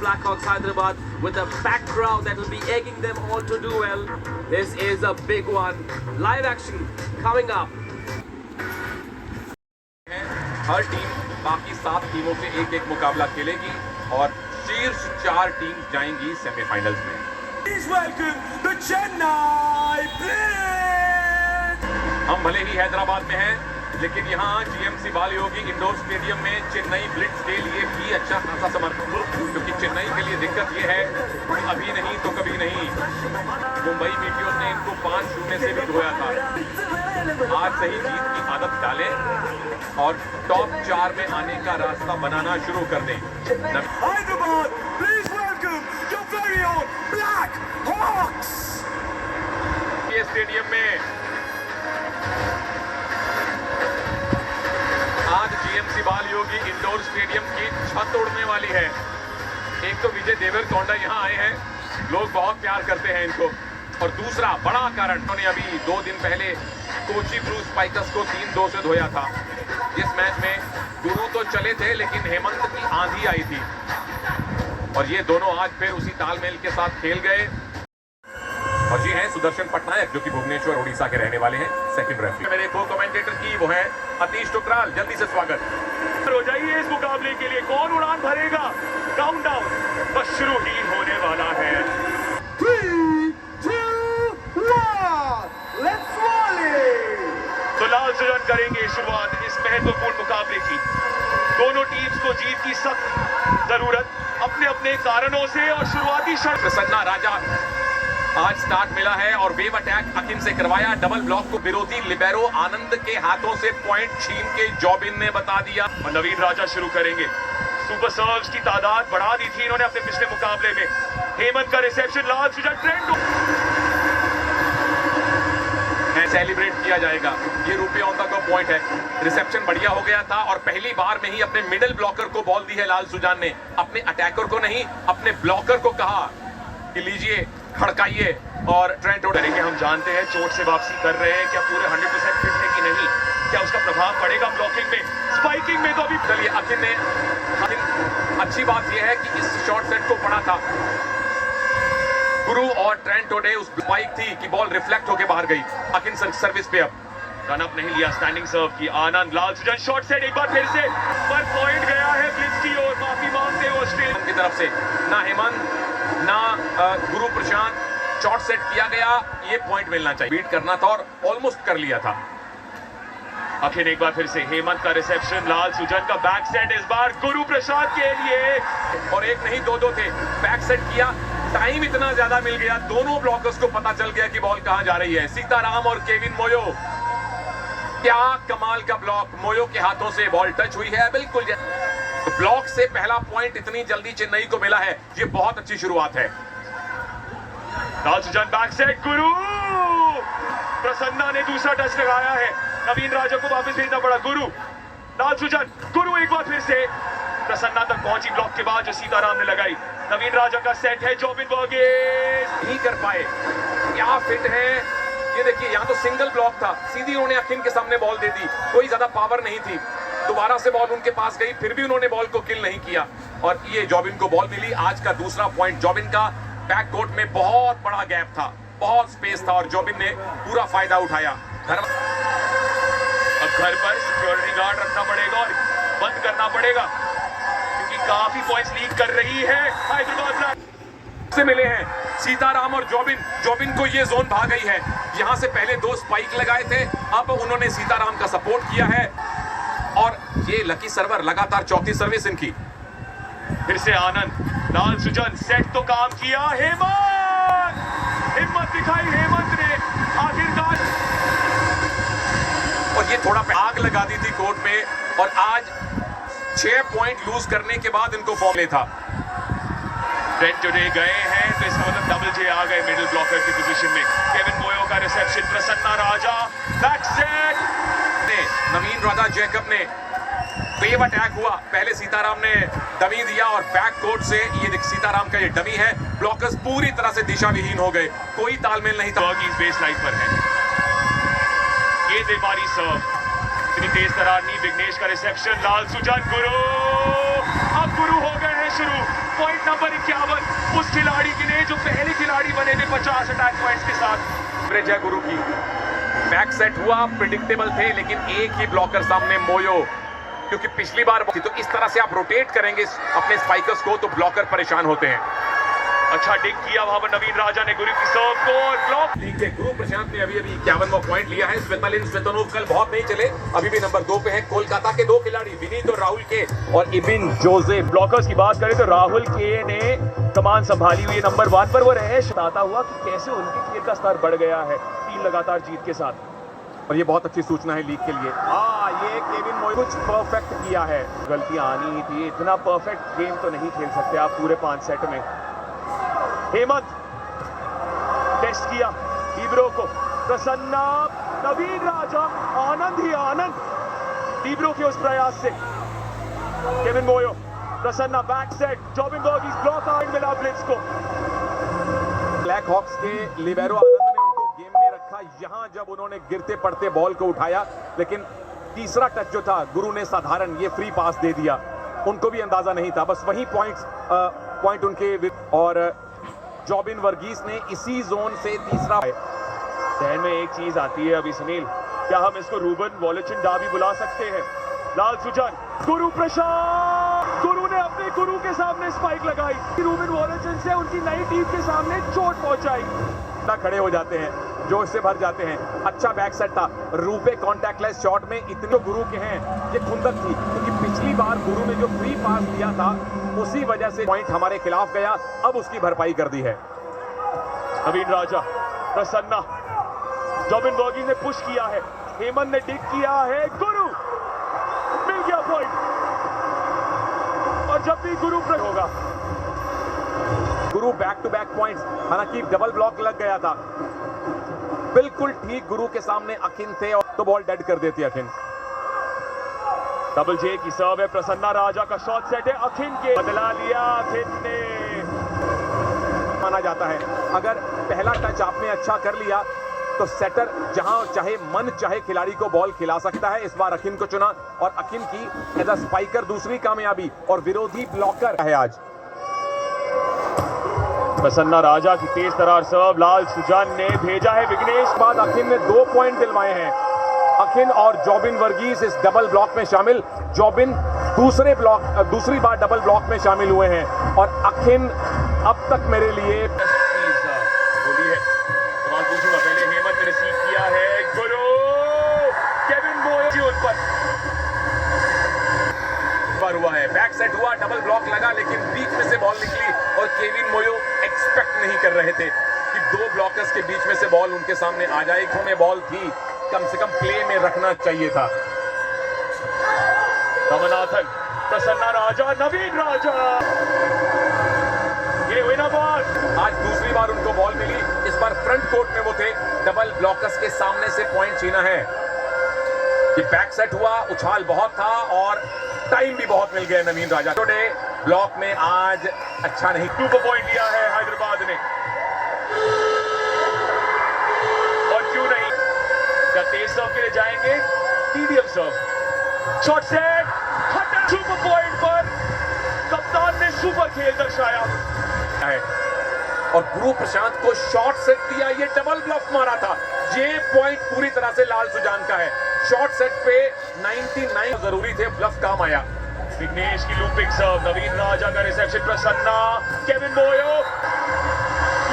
Blackhawks Hyderabad with a packed crowd that will be egging them all to do well. This is a big one. Live action coming up. Her team बाकी 7 टीमों से एक-एक मुकाबला खेलेगी और शीर्ष 4 team जाएंगी सेमीफाइनल्स में। Please welcome the Chennai Blitz! हम भले ही हैदराबाद में हैं, लेकिन यहाँ जीएमसी बालयोगी इंडोर स्टेडियम में चेन्नई ब्लिट्स के लिए भी अच्छा खासा समर्थन, क्योंकि चेन्नई के लिए दिक्कत ये है कि अभी नहीं तो कभी नहीं। मुंबई मीटियोर्स ने इनको 5-0 से भी धोया था। आज सही जीत की आदत डालें और टॉप 4 में आने का रास्ता बनाना शुरू कर दें। Hyderabad, please welcome your very own Black Hawks! ये स्टेडियम में आज जीएमसी बालयोगी इंडोर स्टेडियम की छत उड़ने वाली है। एक तो विजय देवरकोंडा यहाँ आए हैं, लोग बहुत प्यार करते हैं इनको, और दूसरा बड़ा कारण उन्होंने अभी 2 दिन पहले कोची ब्लू स्पाइकर्स को 3-2 से धोया था। इस मैच में गुरु तो चले थे, लेकिन हेमंत की आंधी आई थी और ये दोनों आज फिर उसी तालमेल के साथ खेल गए। और जी हैं सुदर्शन पटनायक, जो कि भुवनेश्वर उड़ीसा के रहने वाले हैं, सेकंड रेफरी। मेरे को कमेंटेटर की वो है अतीश टुकराल, जल्दी से स्वागत हो जाइए इस मुकाबले के लिए। कौन उड़ान भरेगा? काउंटडाउन बस शुरू ही होने वाला है। 3, 2, 1, let's roll it! तो लाल सुजन करेंगे शुरुआत इस महत्वपूर्ण मुकाबले की। दोनों टीम्स को जीत की सख्त जरूरत अपने अपने कारणों से, और शुरुआती शर्त प्रसन्ना राजा आज स्टार्ट मिला है और वेव अटैक अकिन से करवाया। डबल ब्लॉक को विरोधी लिबेरो आनंद के हाथों से पॉइंट छीन के जॉबिन ने बता दिया। और नवीन राजा शुरू करेंगे। सुपर सर्व्स की तादाद बढ़ा दी थी इन्होंने अपने पिछले मुकाबले में। हेमंत का रिसेप्शन लाल सुजन ट्रेंड सेलिब्रेट किया जाएगा। ये रुपये ऑन द पॉइंट है। रिसेप्शन बढ़िया हो गया था और पहली बार में ही अपने मिडिल ब्लॉकर को बॉल दी है लाल सुजान ने। अपने अटैकर को नहीं, अपने ब्लॉकर को कहा कि लीजिए खड़काइए और ट्रेंट करेंगे। हम जानते हैं चोट से वापसी कर रहे हैं, क्या पूरे 100% फिट है कि नहीं, क्या उसका प्रभाव पड़ेगा ब्लॉकिंग में, स्पाइकिंग में। तो अभी चलिए अकिन अच्छी बात यह है कि इस शॉर्ट सेट को पढ़ा था गुरु और ट्रेंट टोडे। उस स्पाइक थी कि बॉल रिफ्लेक्ट होकर बाहर गई। अकिन सर्विस पे अब रन अप नहीं लिया, स्टैंडिंग सर्व की आनंद। लाल सुजन शॉर्ट सेट एक बार फिर से पर पॉइंट गया है ब्लिट्स की ओर। माफी मांगते हुए ऑस्ट्रेलिया की तरफ से ना हेमंत ना गुरु प्रशांत शॉर्ट सेट किया गया। ये पॉइंट मिलना चाहिए, बीट करना था और ऑलमोस्ट कर लिया था। अखिल एक बार फिर से हेमंत का रिसेप्शन, लाल सुजन का बैक सेट इस बार गुरु प्रसाद के लिए, और एक नहीं 2-2 थे। बैक सेट किया, टाइम इतना ज्यादा मिल गया, दोनों ब्लॉकर्स को पता चल गया कि बॉल कहां जा रही है। सीताराम और केविन मोयो, क्या कमाल का ब्लॉक। मोयो के हाथों से बॉल टच हुई है बिल्कुल। तो ब्लॉक से पहला पॉइंट इतनी जल्दी चेन्नई को मिला है, ये बहुत अच्छी शुरुआत है। लाल सुजन बैक सेट, गुरु प्रसन्ना ने दूसरा टच लगाया है। नवीन राजा को वापस भेजना पड़ा। गुरु लाल सुजन, गुरु एक बार फिर से प्रसन्ना तक पहुंची ब्लॉक के बाद जो सीताराम ने लगाई। नवीन राजा का सेट है, जॉबिन वर्गीस नहीं कर पाए। क्या फिट है ये देखिए। यहाँ तो सिंगल ब्लॉक था, सीधी उन्होंने अकिन के सामने बॉल दे दी, कोई ज्यादा पावर नहीं थी। दोबारा से बॉल उनके पास गई, फिर भी उन्होंने बॉल को किल नहीं किया और ये जॉबिन को बॉल मिली। आज का दूसरा पॉइंट जॉबिन का। बैक कोर्ट में बहुत बड़ा गैप था, बहुत स्पेस था और जॉबिन ने पूरा फायदा उठाया। अब घर पर सिक्योरिटी गार्ड रखना पड़ेगा और बंद करना पड़ेगा, क्योंकि काफी पॉइंट्स लीक कर रही है हैदराबाद से मिले हैं सीताराम और जॉबिन को ये जोन भा गई है। यहां से पहले 2 स्पाइक लगाए थे, अब उन्होंने सीताराम का सपोर्ट किया है और ये लकी सर्वर लगातार चौथी सर्विस इनकी। फिर से आनंद, लाल सुजन सेट तो काम किया। हिम्मत दिखाई हेमंत ने आखिरकार, और ये थोड़ा आग लगा दी थी कोर्ट में और आज 6 पॉइंट लूज करने के बाद इनको फॉर्म ले था। ट्रेंट टुडे गए हैं तो इसका मतलब डबल जे आ गए मिडिल ब्लॉकर की पोजीशन में। केविन मोयो का रिसेप्शन, प्रसन्ना राजा बैक सेट ने नवीन राजा जैकब ने वेव अटैक हुआ। पहले सीताराम ने डमी दिया और बैक कोर्ट से ये सीताराम का ये डमी है। ब्लॉकर्स पूरी तरह से दिशा विहीन हो गए, कोई तालमेल नहीं था। वर्गीस बेस लाइन पर है, ये तिवारी सर्व, इतनी तेज तरार नहीं। विघ्नेश का रिसेप्शन, लाल सुजन, गुरु अब गुरु हो गए हैं शुरू। पॉइंट नंबर 51 उस खिलाड़ी के लिए जो पहले खिलाड़ी बने थे 50 अटैक पॉइंट्स के साथ। एवरेज है गुरु की। बैक सेट हुआ, प्रिडिक्टेबल थे, लेकिन एक ही ब्लॉकर सामने मोयो, क्योंकि पिछली बार तो इस तरह से आप रोटेट करेंगे अपने स्पाइकर्स को तो ब्लॉकर परेशान होते हैं। अच्छा डिग किया वहां पर नवीन राजा ने गुरु की सर्व को और ब्लॉक। ठीक है, गुरु प्रशांत ने अभी 51वां पॉइंट लिया है। स्वेतनोव कल बहुत नहीं चले, अभी भी नंबर 2 पे हैं। कोलकाता के 2 खिलाड़ी विनीत और राहुल के और इबिन जोसेफ। ब्लॉकर्स की बात करें तो राहुल के ने कमान संभाली हुई नंबर 1 पर। वो रहे बताता हुआ कि कैसे उनके खेल का स्तर बढ़ गया है 3 लगातार जीत के साथ। और ये बहुत अच्छी सूचना है लीग के लिए। ये केविन मोयो कुछ परफेक्ट किया है, गलतियां आनी ही थी, इतना परफेक्ट गेम तो नहीं खेल सकते आप पूरे 5 सेट में। हेमंत टेस्ट किया टीब्रो को, प्रसन्ना, नवीन राजा, आनंद ही आनंद टीब्रो के उस प्रयास से। Kevin Moyo, Prasanna back set, Jobin Varghese block out मिला ब्लिट्ज को। ब्लैक हॉक्स के लिबेरो आनंद ने उनको गेम में रखा यहां जब उन्होंने गिरते पड़ते बॉल को उठाया, लेकिन तीसरा टच जो था गुरु ने साधारण ये फ्री पास दे दिया। उनको भी अंदाजा नहीं था, बस वही पॉइंट उनके। और जॉबिन वर्गीस ने इसी जोन से तीसरा। ध्यान में एक चीज आती है अभी सुनील, क्या हम इसको रूबन वॉलेचिंडा भी बुला सकते हैं? लाल सुजन, गुरु प्रशांत, गुरु ने अपने गुरु के सामने स्पाइक लगाई, रूबन वॉलेचिन से उनकी नई टीम के सामने चोट पहुंचाई। खड़े हो जाते हैं, जोश से भर जाते हैं। अच्छा बैक सेट था, रूपे कॉन्टैक्टलेस शॉट में इतने गुरु के हैं, ये खुंदक थी, क्योंकि पिछली बार गुरु ने जो फ्री पास दिया था उसी वजह से पॉइंट हमारे खिलाफ गया, अब उसकी भरपाई कर दी है। नवीन राजा, प्रसन्ना, जॉबिन बर्गीज ने पुश किया है, हेमंत ने डिग किया है, गुरु मिल गया पॉइंट। और जब भी गुरु होगा, गुरु बैक टू बैक पॉइंट्स, हालांकि डबल ब्लॉक लग गया था, बिल्कुल ठीक गुरु के सामने अखिन थे और तो बॉल डेड कर देती अखिन। डबल जे की सर्व है, प्रसन्ना राजा का शॉट सेट है, अखिन के बदला लिया अखिन ने। माना जाता है अगर पहला टच आपने अच्छा कर लिया तो सेटर जहां चाहे मन चाहे खिलाड़ी को बॉल खिला सकता है। इस बार अखिन को चुना और अखिन की एज अ स्पाइकर दूसरी कामयाबी और विरोधी ब्लॉकर है आज। प्रसन्ना राजा की तेज तरार सर्व, लाल सुजान ने भेजा है विघ्नेश। बाद अखिन ने 2 पॉइंट दिलवाए हैं। अखिन और जॉबिन वर्गीस इस डबल ब्लॉक में शामिल। जॉबिन दूसरी बार डबल ब्लॉक में शामिल हुए हैं और अखिन अब तक मेरे लिए बोली है। सवाल पूछूंगा पहले, हेमंत ने रिसीव किया है, गुरु केविन मोयो उन पर हुआ है। बैक सेट हुआ, डबल ब्लॉक लगा, लेकिन बीच में से बॉल निकली और केविन मोयो एक्सपेक्ट नहीं कर रहे थे कि 2 ब्लॉकर्स के बीच में से बॉल उनके सामने आ जाए। में बॉल थी, कम से कम प्ले में रखना चाहिए था। रमनाथन, प्रसन्ना राजा, नवीन राजा, ये हुई ना बॉल। आज दूसरी बार उनको बॉल मिली, इस बार फ्रंट कोर्ट में वो थे, डबल ब्लॉकर्स के सामने से पॉइंट छीना है। ये बैक सेट हुआ, उछाल बहुत था और टाइम भी बहुत मिल गया नवीन राजा। टुडे ब्लॉक में आज अच्छा नहीं। 2 पॉइंट लिया है हैदराबाद ने, और क्यों नहीं, क्या तेज सर्व के लिए जाएंगे? मीडियम सर्व, शॉट सेट, हटा। सुपर पॉइंट पर कप्तान ने सुपर खेल दर्शाया है और गुरु प्रशांत को शॉट सेट दिया, ये डबल ब्लॉक मारा था। ये पॉइंट पूरी तरह से लाल सुजान का है। शॉट सेट पे 99 जरूरी थे, ब्लफ काम आया। विघ्नेश की लूपिंग सर्व, नवीन राजा का रिसेप्शन, प्रसन्ना, केविन मोयो,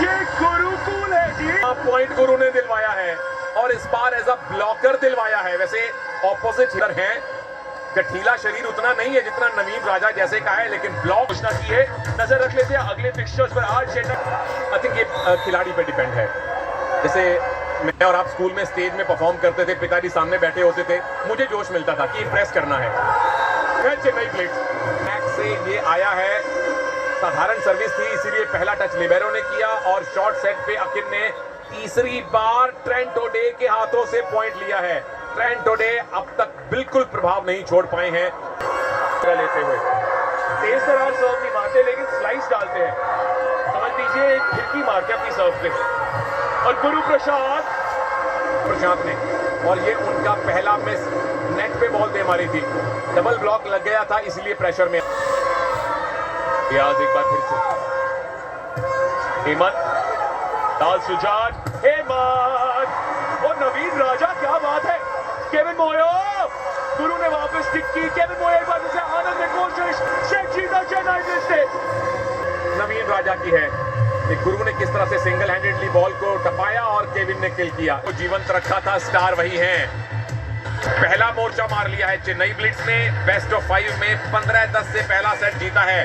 ये गुरुकुल है जी। पॉइंट गुरु ने दिलवाया है और इस बार एज अ ब्लॉकर दिलवाया है। वैसे ऑपोजिट हिटर है, गठीला शरीर उतना नहीं है जितना नवीन राजा जैसे का है, लेकिन ब्लॉक घोषणा की है। नजर रख लेते हैं अगले फिक्सचर्स पर। आज आई थिंक ये खिलाड़ी पे डिपेंड है। जैसे मैं और आप स्कूल में स्टेज में परफॉर्म करते थे, पिताजी सामने बैठे होते थे, मुझे जोश मिलता था कि इंप्रेस करना है। चेन्नई ब्लिट्ज से ये आया है, साधारण सर्विस थी, इसीलिए पहला टच लिबेरो ने किया और शॉर्ट सेट पे अखिन ने तीसरी बार ट्रेंट टोडे के हाथों से पॉइंट लिया है। ट्रेंट टोडे अब तक बिल्कुल प्रभाव नहीं छोड़ पाए हैं लेते हुए। तेज तरार सर्व नहीं मारते, लेकिन स्लाइस डालते हैं, समझ लीजिए एक खिड़की मारते अपनी सर्व पे। और गुरु प्रशांत ने, और ये उनका पहला मिस, नेट पे बॉल दे मारी थी, डबल ब्लॉक लग गया था, इसलिए प्रेशर में। रियाज एक बार फिर से हेमंत, लाल सुजान, हेमंत और नवीन राजा, क्या बात है। केविन मोयो, गुरु ने वापस टिक की। केविन मोयो एक बार फिर से आनंद में कोशिश, सेट जीता चेन्नई ने। नवीन राजा की है कि गुरु ने किस तरह से सिंगल हैंडेडली बॉल को टपाया और केविन ने किल किया। वो जीवंत रखा था, स्टार वही है। पहला मोर्चा मार लिया है चेन्नई ब्लिट्स ने। बेस्ट ऑफ 5 में 15-10 से पहला सेट जीता है।